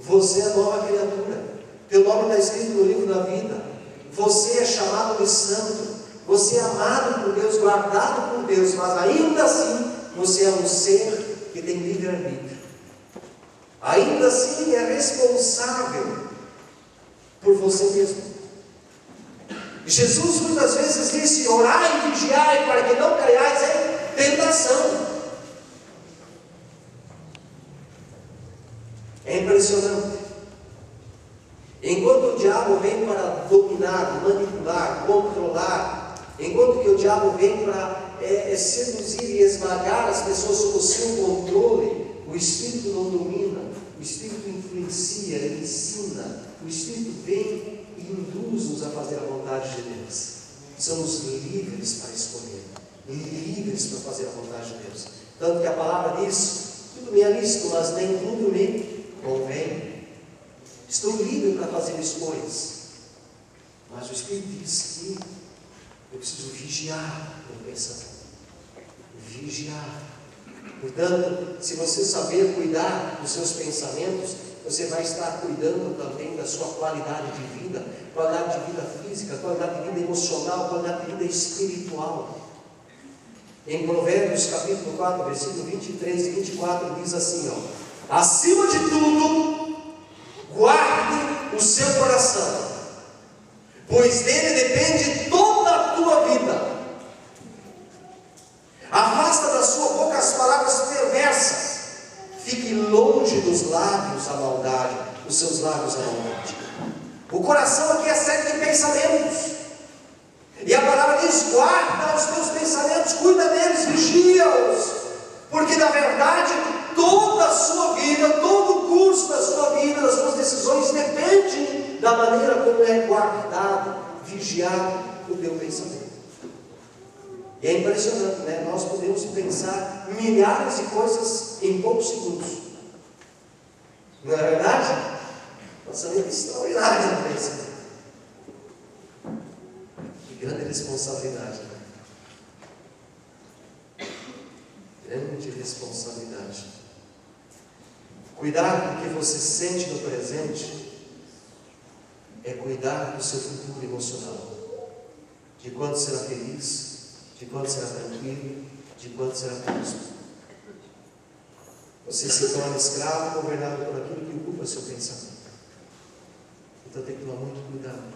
Você é nova criatura. Teu nome está escrito no livro da vida. Você é chamado de santo. Você é amado por Deus, guardado por Deus, mas ainda assim você é um ser que tem livre-arbítrio. Ainda assim é responsável por você mesmo. Jesus muitas vezes disse: orai e vigiai para que não caiais em tentação. É impressionante. Enquanto o diabo vem para dominar, manipular, controlar, enquanto que o diabo vem para seduzir e esmagar as pessoas sob o seu controle, o Espírito não domina, o Espírito influencia, ele ensina, o Espírito vem e induz-nos a fazer a vontade de Deus. Somos livres para escolher, livres para fazer a vontade de Deus. Tanto que a palavra diz: tudo me é lícito, mas nem tudo me convém. Estou livre para fazer escolhas, mas o Espírito diz que eu preciso vigiar o pensamento. Vigiar. Portanto, se você saber cuidar dos seus pensamentos, você vai estar cuidando também da sua qualidade de vida física, qualidade de vida emocional, qualidade de vida espiritual. Em Provérbios capítulo 4, versículo 23 e 24 diz assim, acima de tudo, guarde o seu coração, pois dele depende toda a tua vida. Afasta da sua boca as palavras perversas, fique longe dos lábios a maldade, dos seus lábios a maldade. O coração aqui é sede de pensamentos, e a palavra diz: guarda os teus pensamentos, cuida deles, vigia-os, porque na verdade toda a sua vida, todo o curso da sua vida, das suas decisões depende da maneira como é guardado, vigiado o teu pensamento. E é impressionante, né? Nós podemos pensar milhares de coisas em poucos segundos. Não é verdade? Pensamento extraordinário no pensamento. Que grande responsabilidade, né? Grande responsabilidade. Cuidar do que você sente no presente é cuidar do seu futuro emocional. De quanto será feliz, de quanto será tranquilo, de quanto será próspero. Você se torna escravo, governado por aquilo que ocupa seu pensamento. Então tem que tomar muito cuidado,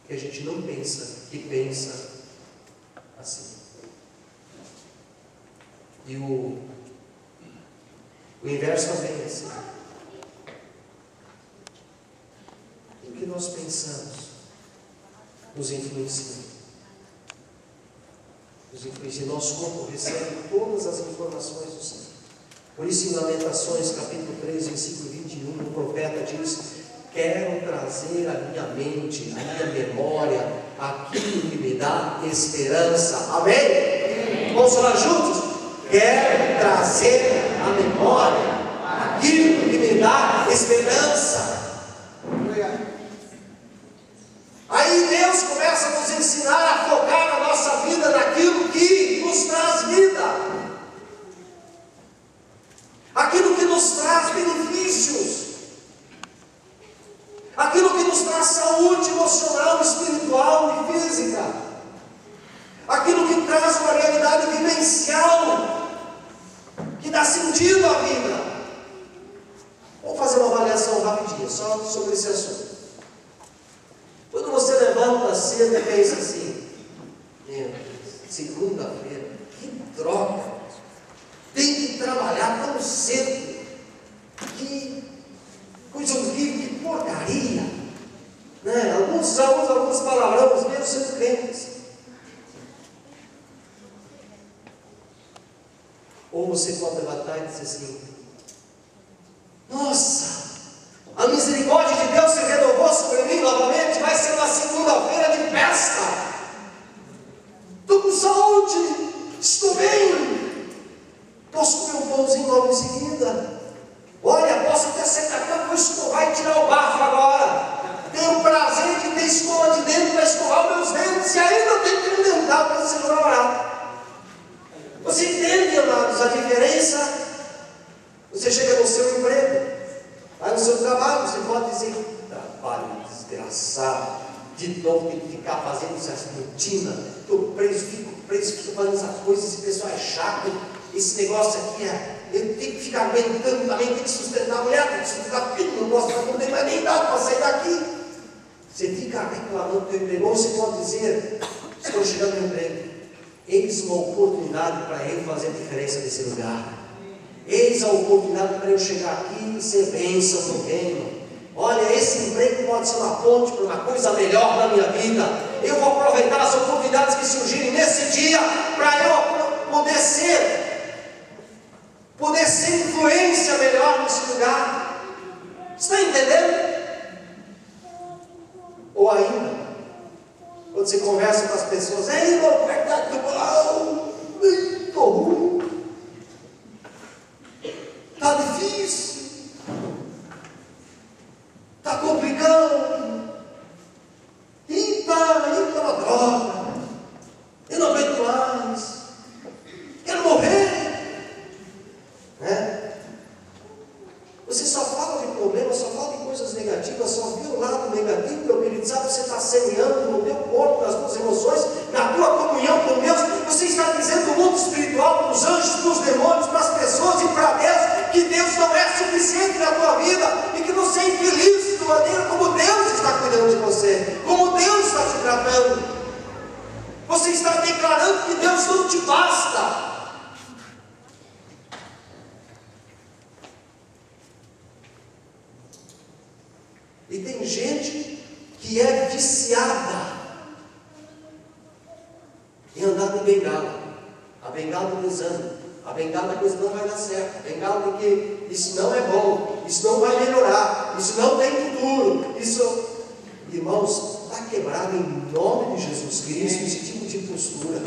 que a gente não pensa que pensa assim. E o inverso também é assim. O que nós pensamos nos influencia. Nosso corpo recebe todas as informações do Senhor. Por isso, em Lamentações, capítulo 3, versículo 21, o profeta diz: quero trazer à minha mente, à minha memória, aquilo que me dá esperança. Amém? Amém. Vamos falar juntos? Quero trazer à memória aquilo que me dá esperança. Aí Deus começa a nos ensinar a focar na nossa vida naquilo que nos traz vida, aquilo que nos traz benefícios, aquilo que nos traz saúde emocional, espiritual e física, aquilo que traz uma realidade vivencial, que dá sentido à vida. Vamos fazer uma avaliação rapidinha, só sobre esse assunto. Quando você levanta cedo e pensa assim: segunda-feira, que droga, tem que trabalhar tão cedo, que coisa horrível, que porcaria, né? Alguns palavrões mesmo sendo crentes. Ou você pode levantar e dizer assim: nossa, a misericórdia de Deus se renovou sobre mim novamente, vai ser uma segunda-feira de festa. Estou com saúde, estou bem, posso comer um pãozinho logo em seguida. Olha, posso até sentar aqui, vou escovar e tirar o bafo agora. Tenho o prazer de ter escova de dentro para escovar os meus dentes, e ainda tenho que me dentar para ser barato. Você entende, amados, a diferença? Você chega no seu emprego, vai no seu cansado, de novo tem que ficar fazendo essa rotina, estou preso, fico fazendo essas coisas, esse pessoal é chato, esse negócio aqui eu tenho que ficar aguentando também, tenho que sustentar a mulher, tenho que sustentar o filho, não posso, não tem mais nem dado para sair daqui. Você fica reclamando do teu emprego, ou você pode dizer, estou chegando no emprego, eis uma oportunidade para eu fazer a diferença nesse lugar. Eis a oportunidade para eu chegar aqui e ser bênção no reino. Olha, esse emprego pode ser uma ponte para uma coisa melhor na minha vida. Eu vou aproveitar as oportunidades que surgirem nesse dia para eu poder ser influência melhor nesse lugar. Está entendendo? Ou ainda, quando você conversa com as pessoas, ei, irmão, como é que está? Estou ruim. Está difícil. Está complicado. Eita, uma droga. Eu não aguento mais. Quero morrer. Né? Você só fala de problemas, só fala de coisas negativas, só vê o lado negativo, meu querido. Sabe, você está semeando no teu corpo, nas tuas emoções, na tua comunhão com Deus. Você está dizendo no mundo espiritual, para os anjos, para os demônios, para as pessoas e para Deus, que Deus não é suficiente na tua vida e que você é infeliz de maneira como Deus está cuidando de você, como Deus está te tratando. Você está declarando que Deus não te basta. E tem gente que é viciada em andar de bengala. A bengala do desânimo, a bengala da coisa não vai dar certo, a bengala de que isso não é bom, isso não vai melhorar, isso não tem futuro. Isso, irmãos, está quebrado em nome de Jesus Cristo esse tipo de postura,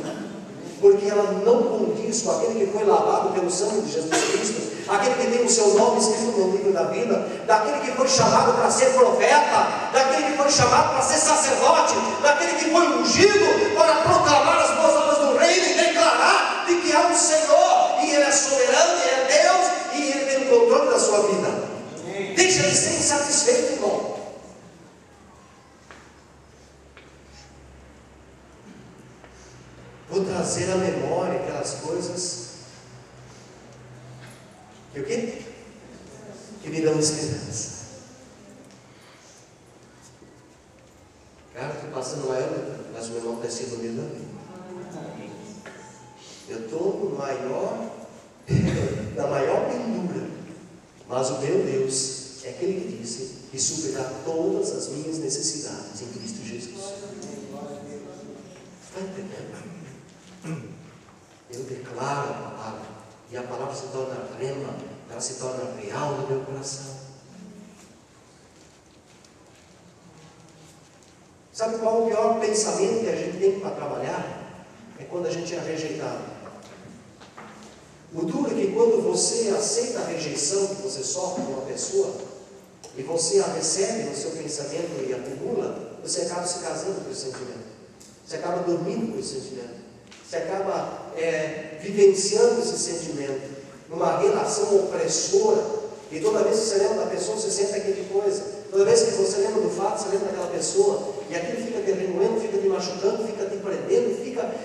porque ela não condiz com aquele que foi lavado pelo sangue de Jesus Cristo, aquele que tem o seu nome escrito no livro da vida, daquele que foi chamado para ser profeta, daquele que foi chamado para ser sacerdote, daquele que foi ungido para proclamar as boas novas do reino e declarar de que há um Senhor, e Ele é soberano, Ele é Deus, e Ele tem o controle da sua vida. Deixa de ser insatisfeito, irmão. Vou trazer à memória aquelas coisas que o quê? Que me dão esperança. Cara, estou passando maior, mas o meu irmão está sendo unido a mim. Eu estou no maior, na maior pendura, mas o meu Deus é aquele que disse que suprirá todas as minhas necessidades em Cristo Jesus. Está entendendo? Eu declaro a palavra, e a palavra se torna rema, ela se torna real no meu coração. Sabe qual é o pior pensamento que a gente tem para trabalhar? É quando a gente é rejeitado. O duro é que quando você aceita a rejeição que você sofre de uma pessoa, e você a recebe no seu pensamento e acumula, você acaba se casando com esse sentimento. Você acaba dormindo com esse sentimento. Você acaba vivenciando esse sentimento numa relação opressora, e toda vez que você lembra da pessoa, você sente aquele coisa. Toda vez que você lembra do fato, você lembra daquela pessoa, e aquilo fica te remoendo, fica te machucando, fica te prendendo,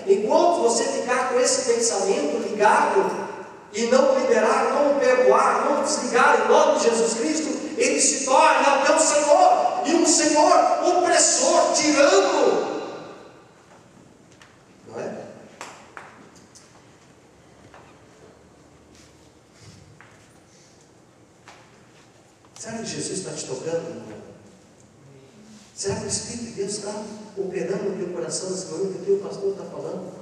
enquanto você ficar com esse pensamento ligado e não liberar, não perdoar, não desligar em nome de Jesus Cristo, ele se torna o teu Senhor, e um Senhor opressor, tirano. Não é? Será que Jesus está te tocando, irmão? Será que o Espírito de Deus está operando no teu coração nesse momento que o teu pastor está falando?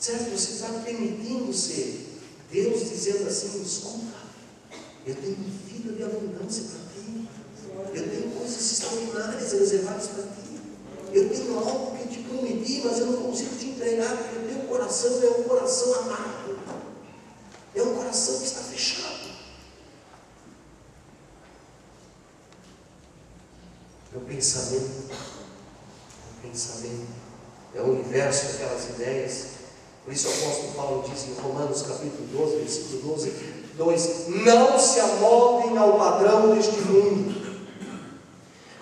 Será que você está permitindo ser Deus dizendo assim: escuta, eu tenho vida de abundância para ti, eu tenho coisas extraordinárias reservadas para ti, eu tenho algo que te prometi, mas eu não consigo te entregar, porque o teu coração é um coração amargo, é um coração que está fechado. O pensamento é o universo daquelas ideias. Por isso o apóstolo Paulo diz em Romanos capítulo 12, versículo 2: não se amoldem ao padrão deste mundo,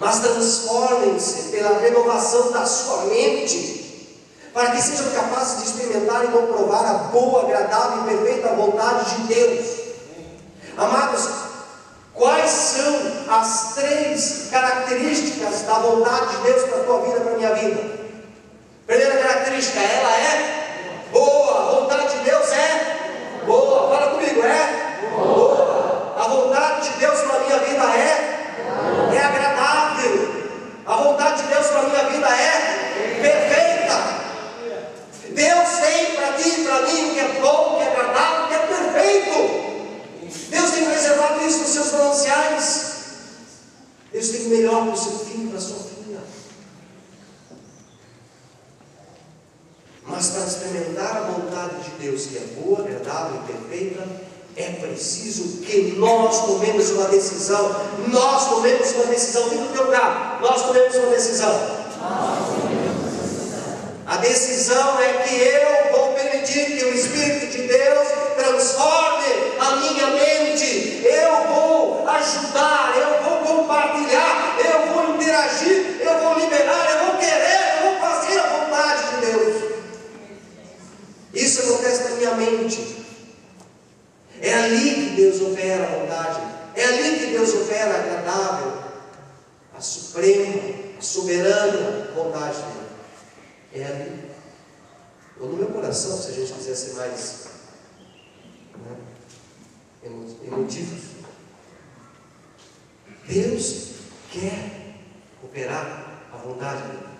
mas transformem-se pela renovação da sua mente, para que sejam capazes de experimentar e comprovar a boa, agradável e perfeita vontade de Deus. Amados, quais são as 3 características da vontade de Deus para a tua vida, para a minha vida? Primeira característica, ela é boa. A vontade de Deus é boa. Fala comigo, é boa. A vontade de Deus para a minha vida é agradável. A vontade de Deus para a minha vida é perfeita. Deus tem para ti e para mim o que é bom, o que é agradável, o que é perfeito. Deus tem reservado isso nos seus mananciais. Deus tem o melhor para o seu filho, para a sua filha. Mas para experimentar a vontade de Deus, que é boa, agradável e perfeita, é preciso que nós tomemos uma decisão. Nós tomemos uma decisão. Fica no teu lugar. Nós tomemos uma decisão. A decisão é que eu vou permitir que o Espírito de Deus transforme a minha mente. Eu vou ajudar, eu vou compartilhar, eu vou interagir, eu vou liberar, eu vou querer, eu vou fazer a vontade de Deus. Isso acontece na minha mente. É ali que Deus opera a vontade. É ali que Deus opera a agradável, a suprema, a soberana vontade dele. É ali. Ou no meu coração, se a gente quiser ser mais emotivos. Deus quer operar a vontade dele.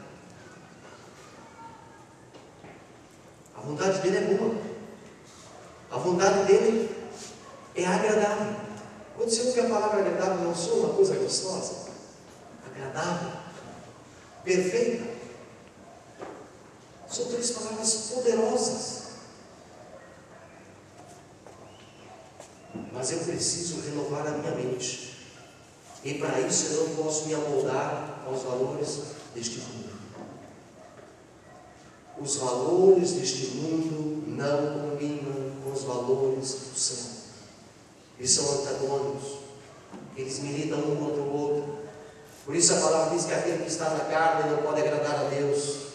A vontade dele é boa. A vontade dele é agradável. Quando você ouve a palavra agradável, não sou uma coisa gostosa. Agradável. Perfeita. São 3 palavras poderosas. Mas eu preciso renovar a minha mente. E para isso eu não posso me amoldar aos valores deste mundo. Os valores deste mundo não combinam com os valores do céu. Eles são antagônicos. Eles militam um contra o outro. Por isso a palavra diz que aquele que está na carne não pode agradar a Deus.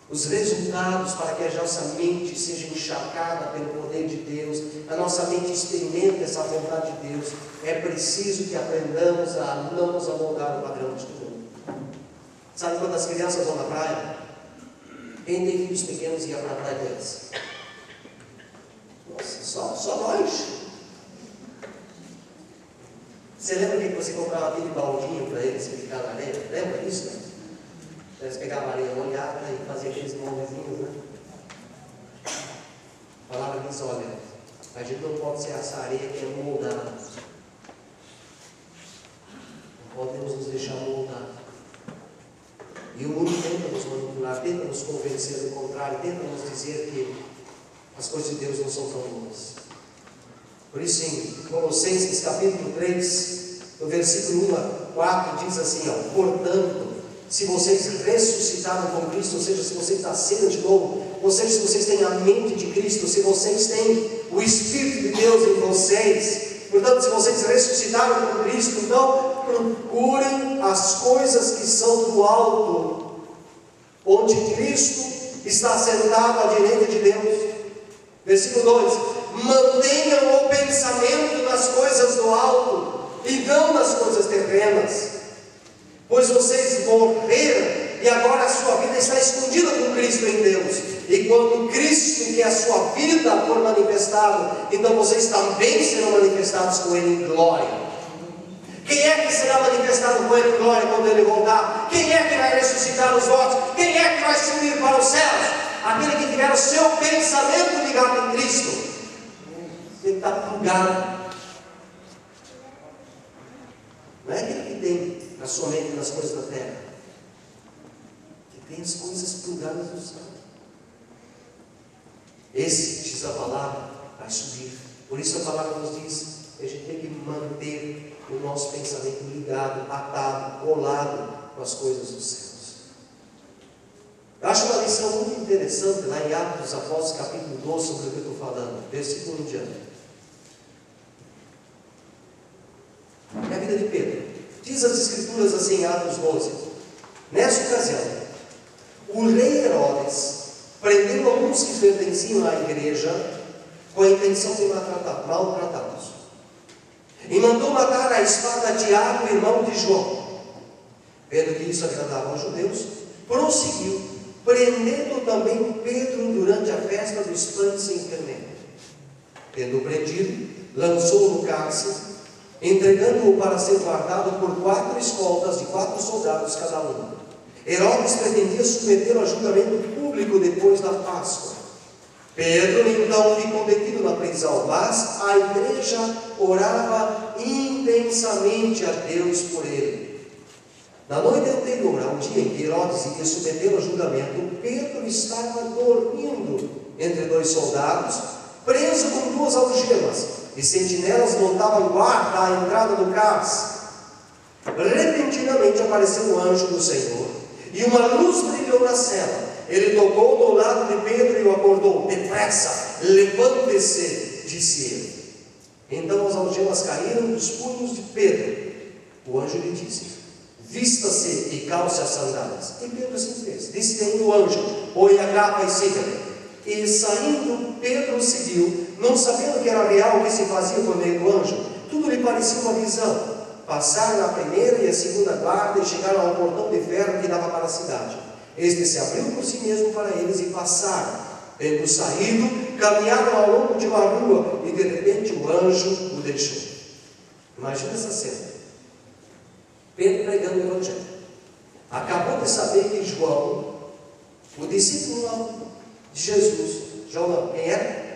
Os resultados para que a nossa mente seja encharcada pelo poder de Deus, a nossa mente experimente essa vontade de Deus, é preciso que aprendamos a não nos amoldar ao padrão deste mundo. Sabe quando as crianças vão na praia? Quem tem filhos pequenos ia para a praia deles? Nossa, só nós. Você lembra que você comprava aquele baldinho para eles ficar na areia? Lembra disso, né? Eles pegavam a areia molhada e faziam aqueles moldezinhos, né? A palavra diz, olha, a gente não pode ser essa areia que é moldada. Não podemos nos deixar moldar. E o mundo tenta nos manipular, tenta nos convencer do contrário, tenta nos dizer que as coisas de Deus não são tão boas. Por isso em Colossenses capítulo 3, no versículo 1 a 4, diz assim, portanto, se vocês ressuscitaram com Cristo, ou seja, se vocês nasceram de novo, ou seja, se vocês têm a mente de Cristo, se vocês têm o Espírito de Deus em vocês, portanto, se vocês ressuscitaram com Cristo, então procurem as coisas que são do alto, onde Cristo está sentado à direita de Deus. Versículo 2: mantenham o pensamento nas coisas do alto e não nas coisas terrenas, pois vocês morreram e agora a sua vida está escondida com Cristo em Deus. E quando Cristo, que é a sua vida, for manifestado, então vocês também serão manifestados com Ele em glória. Quem é que será manifestado com Ele em glória quando Ele voltar? Quem é que vai ressuscitar os mortos? Quem é que vai subir para os céus? Aquele que tiver o seu pensamento ligado em Cristo. Ele está plugado. Não é aquele que tem a sua mente nas coisas da terra, que tem as coisas plugadas no céu. Esse, diz a palavra, vai subir. Por isso a palavra nos diz que a gente tem que manter o nosso pensamento ligado, atado, colado com as coisas dos céus. Eu acho uma lição muito interessante lá em Atos dos Apóstolos capítulo 12, sobre o que eu estou falando, versículo 1 em diante. vida de Pedro. Diz as Escrituras assim em Atos 12. Nessa ocasião, o rei Herodes prendeu alguns que pertenciam à igreja com a intenção de maltratá-los. E mandou matar à espada Tiago, irmão de João. Vendo que isso agradava aos judeus, prosseguiu, prendendo também Pedro durante a festa dos pães sem fermento. Tendo prendido, lançou-o no cárcere, entregando-o para ser guardado por 4 escoltas de 4 soldados cada um. Herodes pretendia submetê-lo a julgamento público depois da Páscoa. Pedro então ficou detido na prisão, mas a igreja orava intensamente a Deus por ele. Na noite anterior ao dia em que Herodes iria submetê-lo a julgamento, Pedro estava dormindo entre 2 soldados, preso com 2 algemas, e sentinelas montavam guarda à entrada do cárcere. Repentinamente apareceu um anjo do Senhor, e uma luz brilhou na cela. Ele tocou no lado de Pedro e o acordou. Depressa, levante-se, disse ele. Então as algemas caíram dos punhos de Pedro. O anjo lhe disse: vista-se e calce as sandálias. E Pedro assim fez. Disse ainda o anjo: põe a capa e siga-me. E saindo, Pedro o seguiu, não sabendo que era real o que se fazia por meio do anjo. Tudo lhe parecia uma visão. Passaram a primeira e a segunda guarda e chegaram ao portão de ferro que dava para a cidade. Este se abriu por si mesmo para eles e passaram. Tendo saído, caminharam ao longo de uma rua e de repente o anjo o deixou. Imagina essa cena. Pedro pregando o Evangelho. Acabou de saber que João, o discípulo de Jesus, João não, quem era?